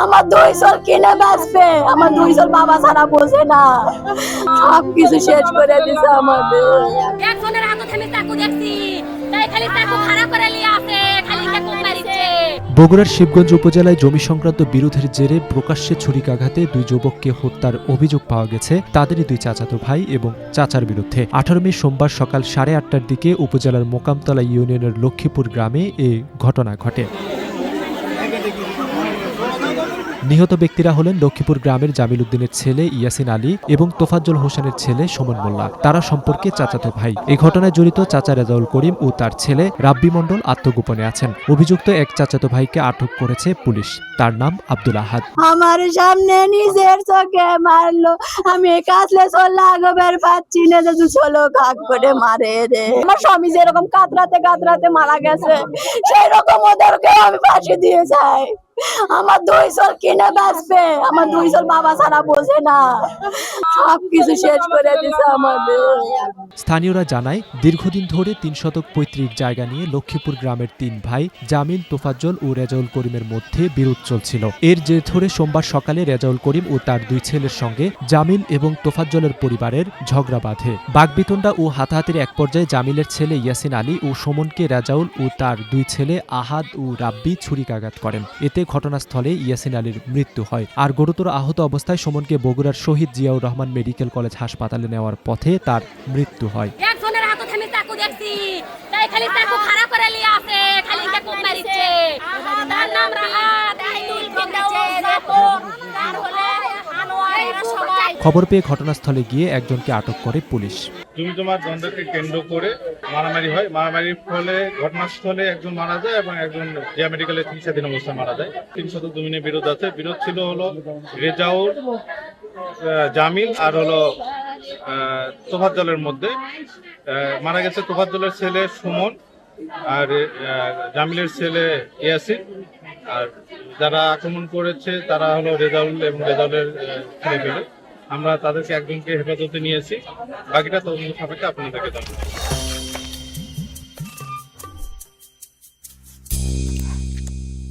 আমার দুই চল কিনে বাঁচবে, আমার দুই চল বাবা ছাড়া বোঝে না, সবকিছু শেষ করে দিছে আমাদের। একজনের হাতে আমি চাকু দেখছি, তাই খালি চাকু খারাপ করে লিয়ে আছে, খালি চাকু মারিছে। বগুড়ার শিবগঞ্জ উপজেলায় জমি সংক্রান্ত বিরোধের জেরে প্রকাশ্যে ছুরিকাঘাতে দুই যুবককে হত্যার অভিযোগ পাওয়া গেছে তাদেরই দুই চাচাতো ভাই এবং চাচার বিরুদ্ধে। 18 মে সোমবার সকাল 8:30টার দিকে উপজেলার মোকামতলা ইউনিয়নের লক্ষ্মীপুর গ্রামে এ ঘটনা ঘটে। নিহত ব্যক্তিরা হলেন লক্ষ্মীপুর গ্রামের জামিল উদ্দিনের ছেলে ইয়াসিন আলী এবং তোফাজ্জল হোসেনের ছেলে সুমন মোল্লা। তারা সম্পর্কে চাচাতো ভাই। এই ঘটনায় জড়িত চাচা রেজাউল করিম ও তার ছেলে রাব্বি মণ্ডল আত্মগোপনে আছেন। অভিযুক্ত এক চাচাতো ভাইকে আটক করেছে পুলিশ। তার নাম আব্দুল আহাদ। আমার সামনে নিজের চোখে মারলো, আমি কাছলে চলে আগবের পাচ্ছি না, যে চলো কাক করে মারে রে। আমার স্বামী যেরকম কাতরাতে মারা গেছে, সেই রকম ওদেরকে আমি ফাঁসি দিয়ে যাই। আমার দুই চল কিনে বাঁচবে, আমার দুই চল বাবা ছাড়া বোঝে না, সবকিছু শেষ করে দিছে আমাদের। স্থানীয়রা জানায়, দীর্ঘদিন ধরে 3 শতক পৈতৃক জায়গা নিয়ে লক্ষ্মীপুর গ্রামের 3 ভাই জামিল, তোফাজ্জল ও রেজাউল করিমের মধ্যে বিরোধ চলছিল। এর জের ধরে সোমবার সকালে রেজাউল করিম ও তার দুই ছেলের সঙ্গে জামিল এবং তোফাজ্জলের পরিবারের ঝগড়া বাঁধে। বাগবিতণ্ডা ও হাতাহাতির এক পর্যায়ে জামিলের ছেলে ইয়াসিন আলী ও সুমনকে রেজাউল ও তার দুই ছেলে আহাদ ও রাব্বি ছুরিকাঘাত করেন। এতে ঘটনাস্থলে ইয়াসিন আলীর মৃত্যু হয়। আর গুরুতর আহত অবস্থায় সুমনকে বগুড়ার শহীদ জিয়াউর রহমান মেডিকেল কলেজ হাসপাতালে নেওয়ার পথে তার মৃত্যু হয়। একজনের হাতে আমি চাকু দেখছি, তাই খালি চাকু খারাপ করে লিয়ে আছে, খালি চাকু মারিছে। তার নাম রাহাত, আইনুল ফিরদাউস, তার হলে আনোয়ার, সবাই। খবর পেয়ে ঘটনাস্থলে গিয়ে একজনকে আটক করে পুলিশ। জমি জমার দ্বন্দ্বকে কেন্দ্র করে মারামারি হয়। মারামারির ফলে ঘটনাস্থলে একজন মারা যায় এবং একজন জিয়া মেডিকেলে চিকিৎসাধীন অবস্থায় মারা যায়। 3 শতক জমি নিয়ে বিরোধ আছে। বিরোধ ছিল হলো রেজাউল, জামিল আর হলো তোফাজ্জলের মধ্যে। মারা গেছে তোফাজ্জলের ছেলে সুমন আর জামিলের ছেলে ইয়াসিন। আর যারা আক্রমণ করেছে তারা হলো রেজাউল এবং রেজাউলের ছেলে। আমরা তাদেরকে একজনকে হেফাজতে নিয়েছি, বাকিটা তদন্ত সাপেক্ষে আপনাদেরকে জানাবো।